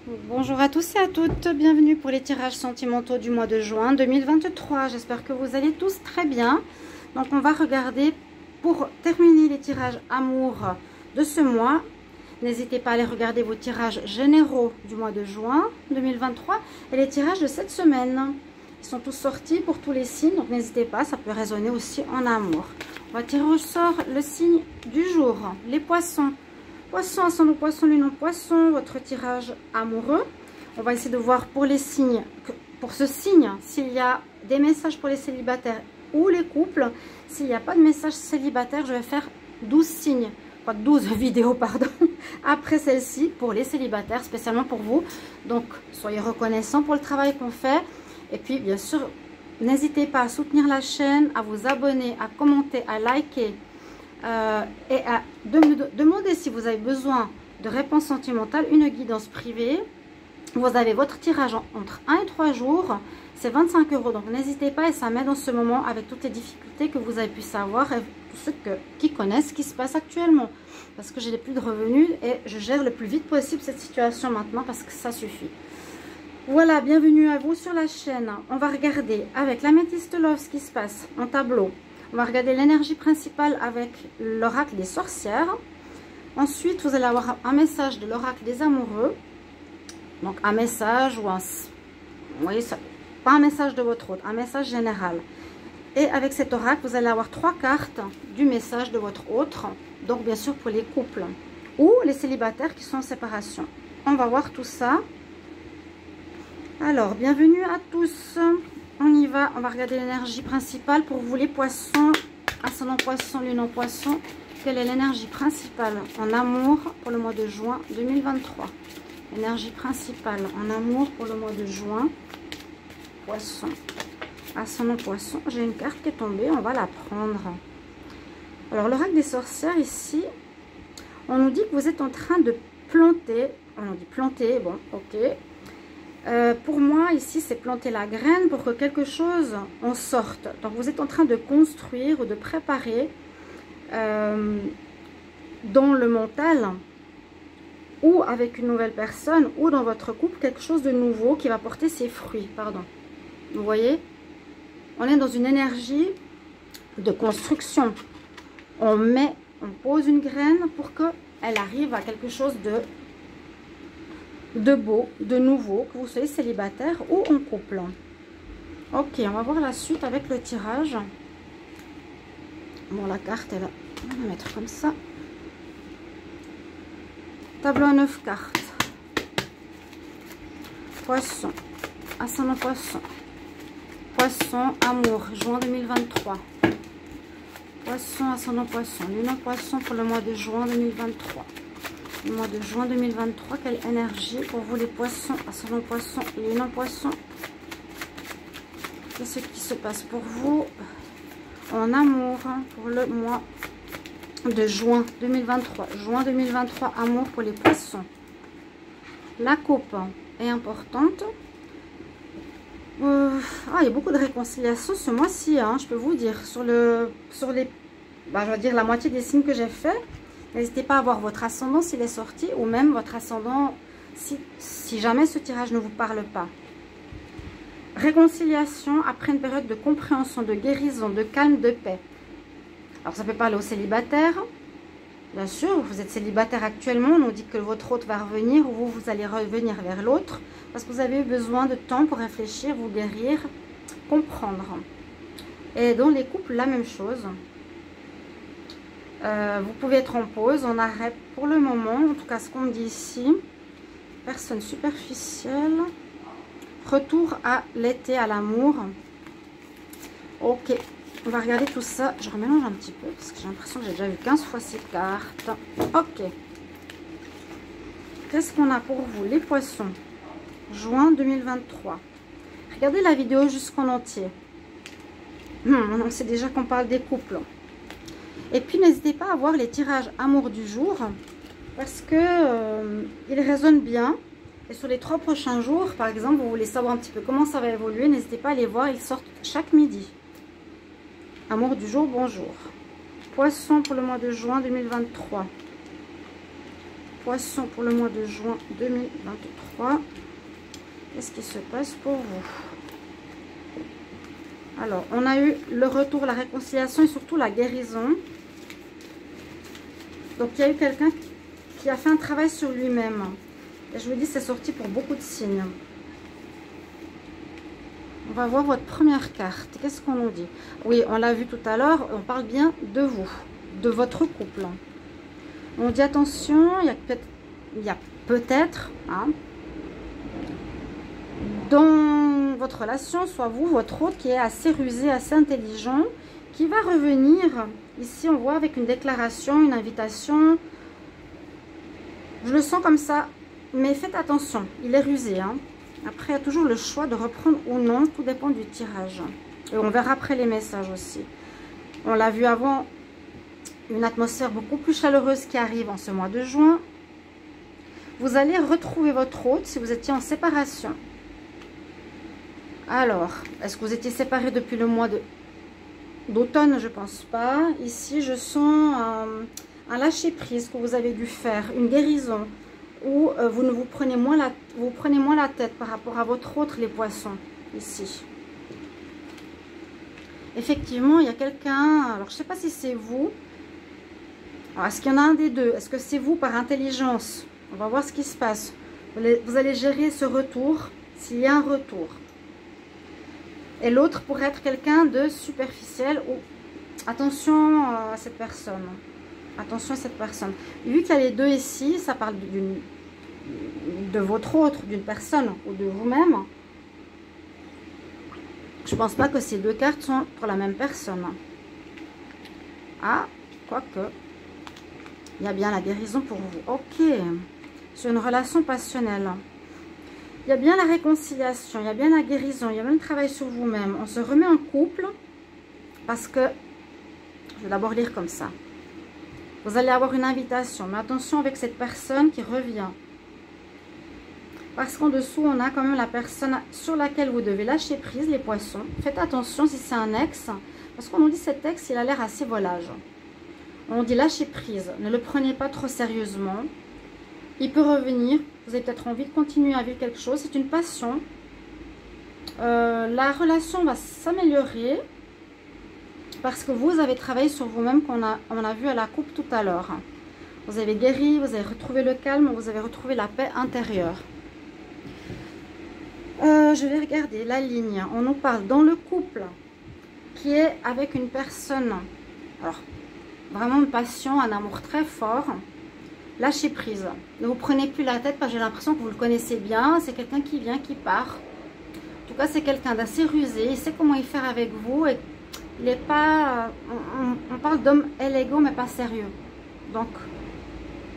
Bonjour à tous et à toutes, bienvenue pour les tirages sentimentaux du mois de juin 2023. J'espère que vous allez tous très bien. Donc on va regarder pour terminer les tirages amour de ce mois. N'hésitez pas à aller regarder vos tirages généraux du mois de juin 2023 et les tirages de cette semaine. Ils sont tous sortis pour tous les signes, donc n'hésitez pas, ça peut résonner aussi en amour. On va tirer au sort le signe du jour, les poissons. Poisson, ascendant poisson, lune en poisson, votre tirage amoureux. On va essayer de voir pour les signes, pour ce signe, s'il y a des messages pour les célibataires ou les couples. S'il n'y a pas de message célibataire, je vais faire 12 signes, pas 12 vidéos, pardon, après celle-ci pour les célibataires, spécialement pour vous. Donc, soyez reconnaissants pour le travail qu'on fait. Et puis, bien sûr, n'hésitez pas à soutenir la chaîne, à vous abonner, à commenter, à liker. Et à demander si vous avez besoin de réponse sentimentale, une guidance privée. Vous avez votre tirage entre 1 et 3 jours, c'est 25 €. Donc n'hésitez pas et ça m'aide en ce moment avec toutes les difficultés que vous avez pu savoir et tous ceux qui connaissent ce qui se passe actuellement. Parce que j'ai plus de revenus et je gère le plus vite possible cette situation maintenant parce que ça suffit. Voilà, bienvenue à vous sur la chaîne. On va regarder avec l'améthyste love ce qui se passe en tableau. On va regarder l'énergie principale avec l'oracle des sorcières. Ensuite, vous allez avoir un message de l'oracle des amoureux. Donc, un message ou un... Vous voyez ça, pas un message de votre hôte, un message général. Et avec cet oracle, vous allez avoir 3 cartes du message de votre autre. Donc, bien sûr, pour les couples ou les célibataires qui sont en séparation. On va voir tout ça. Alors, bienvenue à tous. On y va, on va regarder l'énergie principale pour vous les poissons, ascendant poisson, lune en poisson. Quelle est l'énergie principale en amour pour le mois de juin 2023? Énergie principale en amour pour le mois de juin. Poisson, ascendant poisson. J'ai une carte qui est tombée, on va la prendre. Alors l'oracle des sorcières ici, on nous dit que vous êtes en train de planter. On nous dit planter, bon, ok. Pour moi, ici, c'est planter la graine pour que quelque chose en sorte. Donc, vous êtes en train de construire ou de préparer dans le mental ou avec une nouvelle personne ou dans votre couple quelque chose de nouveau qui va porter ses fruits. Pardon. Vous voyez? On est dans une énergie de construction. On pose une graine pour qu'elle arrive à quelque chose de beau, de nouveau, que vous soyez célibataire ou en couple. Ok, on va voir la suite avec le tirage. Bon, la carte, elle, on va la mettre comme ça. Tableau à 9 cartes. Poisson, ascendant poisson. Poisson, amour, juin 2023. Poisson, ascendant poisson. Lune en poisson pour le mois de juin 2023. Le mois de juin 2023, quelle énergie pour vous les poissons, ascendant poisson, lune en poisson. Qu'est-ce qui se passe pour vous en amour pour le mois de juin 2023. Juin 2023, amour pour les poissons. La coupe est importante. Il y a beaucoup de réconciliation ce mois-ci, hein, je peux vous dire. Sur les, je vais dire la moitié des signes que j'ai fait. N'hésitez pas à voir votre ascendant s'il est sorti ou même votre ascendant si jamais ce tirage ne vous parle pas. Réconciliation après une période de compréhension, de guérison, de calme, de paix. Alors ça peut parler aux célibataires. Bien sûr, vous êtes célibataire actuellement, on nous dit que votre hôte va revenir ou vous allez revenir vers l'autre parce que vous avez eu besoin de temps pour réfléchir, vous guérir, comprendre. Et dans les couples, la même chose. Vous pouvez être en pause, en arrêt pour le moment, en tout cas ce qu'on me dit ici. Personne superficielle. Retour à l'été, à l'amour. Ok, on va regarder tout ça. Je remélange un petit peu parce que j'ai l'impression que j'ai déjà vu 15 fois ces cartes. Ok. Qu'est-ce qu'on a pour vous les poissons? Juin 2023. Regardez la vidéo jusqu'en entier. On sait déjà qu'on parle des couples. Et puis, n'hésitez pas à voir les tirages amour du jour parce que ils résonnent bien. Et sur les 3 prochains jours, par exemple, vous voulez savoir un petit peu comment ça va évoluer, n'hésitez pas à les voir. Ils sortent chaque midi. Amour du jour, bonjour. Poisson pour le mois de juin 2023. Poissons pour le mois de juin 2023. Qu'est-ce qui se passe pour vous? Alors, on a eu le retour, la réconciliation et surtout la guérison. Donc, il y a eu quelqu'un qui a fait un travail sur lui-même. Et je vous dis, c'est sorti pour beaucoup de signes. On va voir votre première carte. Qu'est-ce qu'on nous dit? Oui, on l'a vu tout à l'heure. On parle bien de vous, de votre couple. On dit attention, il y a peut-être, hein, dans votre relation, soit vous, votre autre, qui est assez rusé, assez intelligent, qui va revenir. Ici, on voit avec une déclaration, une invitation. Je le sens comme ça, mais faites attention, il est rusé, hein. Après, il y a toujours le choix de reprendre ou non, tout dépend du tirage. Et on verra après les messages aussi. On l'a vu avant, une atmosphère beaucoup plus chaleureuse qui arrive en ce mois de juin. Vous allez retrouver votre hôte si vous étiez en séparation. Alors, est-ce que vous étiez séparés depuis le mois d'automne? Je pense pas. Ici, je sens un lâcher-prise que vous avez dû faire, une guérison, où vous prenez moins la tête par rapport à votre autre, les poissons, ici. Effectivement, il y a quelqu'un, alors je ne sais pas si c'est vous. Est-ce qu'il y en a un des deux? Est-ce que c'est vous par intelligence? On va voir ce qui se passe. Vous allez gérer ce retour, s'il y a un retour. Et l'autre pourrait être quelqu'un de superficiel. Ou attention à cette personne. Attention à cette personne. Vu qu'il y a les deux ici, ça parle de votre autre, d'une personne ou de vous-même. Je ne pense pas que ces deux cartes sont pour la même personne. Ah, quoique. Il y a bien la guérison pour vous. Ok. Sur une relation passionnelle. Il y a bien la réconciliation, il y a bien la guérison, il y a bien le travail sur vous-même. On se remet en couple parce que, je vais d'abord lire comme ça. Vous allez avoir une invitation, mais attention avec cette personne qui revient. Parce qu'en dessous, on a quand même la personne sur laquelle vous devez lâcher prise, les poissons. Faites attention si c'est un ex, parce qu'on nous dit cet ex, il a l'air assez volage. On dit lâcher prise, ne le prenez pas trop sérieusement. Il peut revenir, vous avez peut-être envie de continuer à vivre quelque chose, c'est une passion. La relation va s'améliorer parce que vous avez travaillé sur vous-même, on a vu à la coupe tout à l'heure. Vous avez guéri, vous avez retrouvé le calme, vous avez retrouvé la paix intérieure. Je vais regarder la ligne. On nous parle dans le couple qui est avec une personne, alors vraiment une passion, un amour très fort. Lâchez prise. Ne vous prenez plus la tête parce que j'ai l'impression que vous le connaissez bien. C'est quelqu'un qui vient, qui part. En tout cas, c'est quelqu'un d'assez rusé. Il sait comment y faire avec vous. Et il n'est pas... On parle d'homme élégant mais pas sérieux. Donc,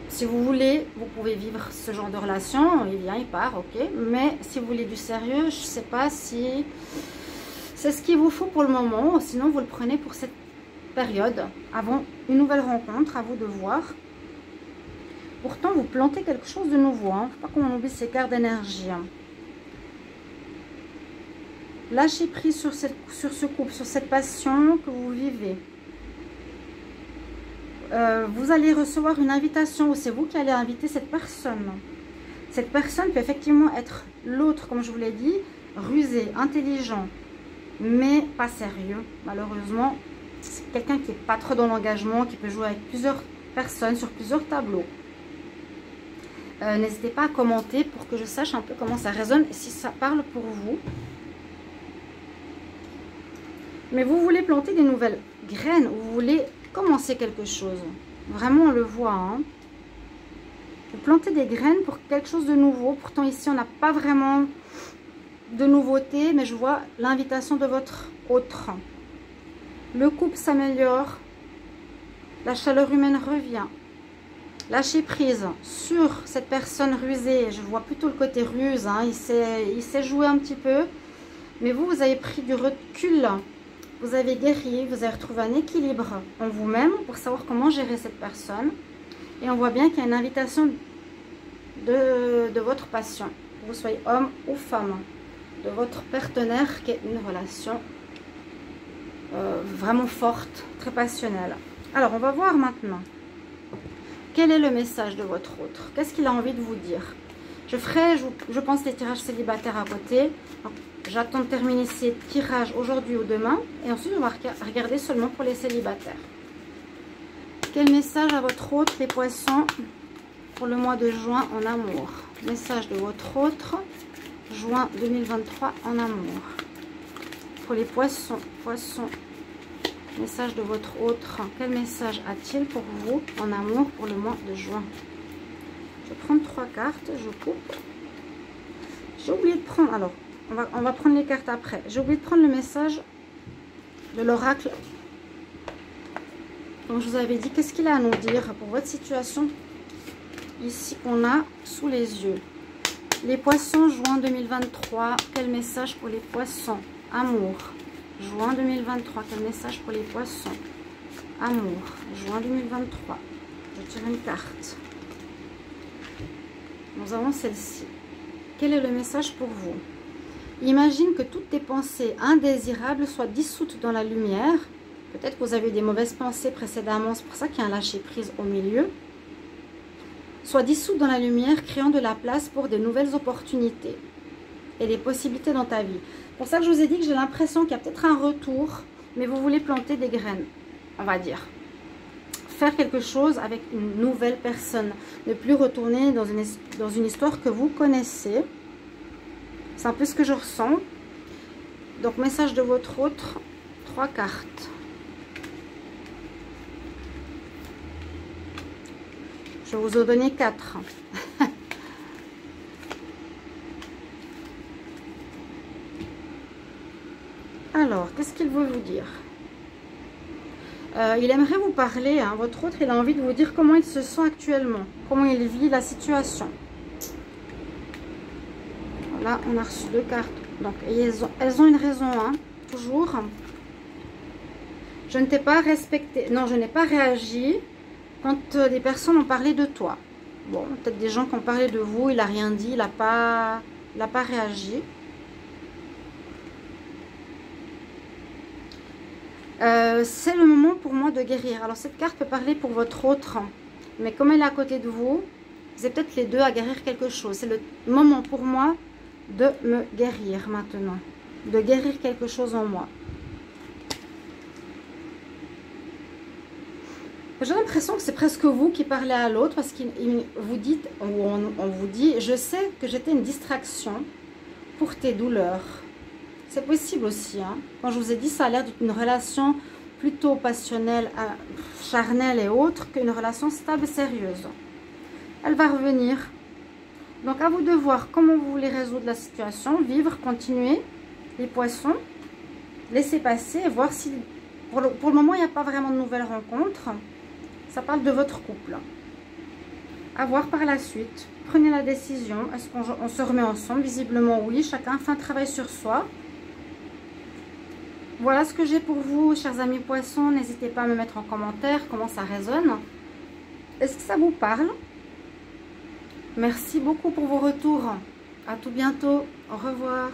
si vous voulez, vous pouvez vivre ce genre de relation. Il vient, il part, ok. Mais si vous voulez du sérieux, je ne sais pas si c'est ce qu'il vous faut pour le moment. Sinon, vous le prenez pour cette période. Avant une nouvelle rencontre, à vous de voir. Pourtant, vous plantez quelque chose de nouveau. Il ne faut pas qu'on oublie ces cartes d'énergie. Lâchez prise sur ce couple, sur cette passion que vous vivez. Vous allez recevoir une invitation ou c'est vous qui allez inviter cette personne. Cette personne peut effectivement être l'autre, comme je vous l'ai dit, rusé, intelligent, mais pas sérieux. Malheureusement, c'est quelqu'un qui n'est pas trop dans l'engagement, qui peut jouer avec plusieurs personnes sur plusieurs tableaux. N'hésitez pas à commenter pour que je sache un peu comment ça résonne et si ça parle pour vous. Mais vous voulez planter des nouvelles graines, vous voulez commencer quelque chose. Vraiment, on le voit. Hein. Vous plantez des graines pour quelque chose de nouveau. Pourtant, ici, on n'a pas vraiment de nouveauté, mais je vois l'invitation de votre autre. Le couple s'améliore. La chaleur humaine revient. Lâchez prise sur cette personne rusée. Je vois plutôt le côté ruse. Hein. Il s'est joué un petit peu. Mais vous, vous avez pris du recul. Vous avez guéri. Vous avez retrouvé un équilibre en vous-même pour savoir comment gérer cette personne. Et on voit bien qu'il y a une invitation de votre passion. Que vous soyez homme ou femme. De votre partenaire qui est une relation vraiment forte, très passionnelle. Alors, on va voir maintenant. quel est le message de votre autre? Qu'est-ce qu'il a envie de vous dire? Je ferai, je pense, les tirages célibataires à côté. J'attends de terminer ces tirages aujourd'hui ou demain. Et ensuite, on va regarder seulement pour les célibataires. Quel message à votre autre, les poissons, pour le mois de juin en amour? Message de votre autre, juin 2023 en amour. Pour les poissons, message de votre autre. Quel message a-t-il pour vous en amour pour le mois de juin? Je vais prendre 3 cartes, je coupe. J'ai oublié de prendre, alors, on va prendre les cartes après. J'ai oublié de prendre le message de l'oracle. Donc, je vous avais dit, qu'est-ce qu'il a à nous dire pour votre situation ici qu'on a sous les yeux? Les poissons, juin 2023, quel message pour les poissons? Amour, juin 2023, quel message pour les poissons? Amour, juin 2023. Je tire une carte. Nous avons celle-ci. Quel est le message pour vous? Imagine que toutes tes pensées indésirables soient dissoutes dans la lumière. Peut-être que vous avez eu des mauvaises pensées précédemment, c'est pour ça qu'il y a un lâcher-prise au milieu. Soient dissoutes dans la lumière, créant de la place pour de nouvelles opportunités et des possibilités dans ta vie. C'est pour ça que je vous ai dit que j'ai l'impression qu'il y a peut-être un retour, mais vous voulez planter des graines, on va dire. Faire quelque chose avec une nouvelle personne. Ne plus retourner dans une histoire que vous connaissez. C'est un peu ce que je ressens. Donc, message de votre autre. 3 cartes. Je vais vous en donner 4. Alors, qu'est-ce qu'il veut vous dire? Il aimerait vous parler, hein, votre autre, il a envie de vous dire comment il se sent actuellement, comment il vit la situation. Voilà, on a reçu 2 cartes. Donc, elles ont une raison, hein, toujours. Je ne t'ai pas respecté, non, je n'ai pas réagi quand des personnes ont parlé de toi. Bon, peut-être des gens qui ont parlé de vous, il n'a rien dit, il n'a pas réagi. C'est le moment pour moi de guérir. Alors cette carte peut parler pour votre autre, mais comme elle est à côté de vous, vous êtes peut-être les deux à guérir quelque chose. C'est le moment pour moi de me guérir maintenant, de guérir quelque chose en moi. J'ai l'impression que c'est presque vous qui parlez à l'autre, parce qu'il vous dit, on vous dit, je sais que j'étais une distraction pour tes douleurs. C'est possible aussi, hein. Quand je vous ai dit, ça a l'air d'une relation plutôt passionnelle, charnelle et autre, qu'une relation stable et sérieuse. Elle va revenir. Donc, à vous de voir comment vous voulez résoudre la situation, vivre, continuer, les poissons, laisser passer et voir si, pour le moment, il n'y a pas vraiment de nouvelles rencontres. Ça parle de votre couple. À voir par la suite. Prenez la décision. Est-ce qu'on se remet ensemble? Visiblement, oui. Chacun fait un travail sur soi. Voilà ce que j'ai pour vous, chers amis poissons. N'hésitez pas à me mettre en commentaire comment ça résonne. Est-ce que ça vous parle? Merci beaucoup pour vos retours. À tout bientôt. Au revoir.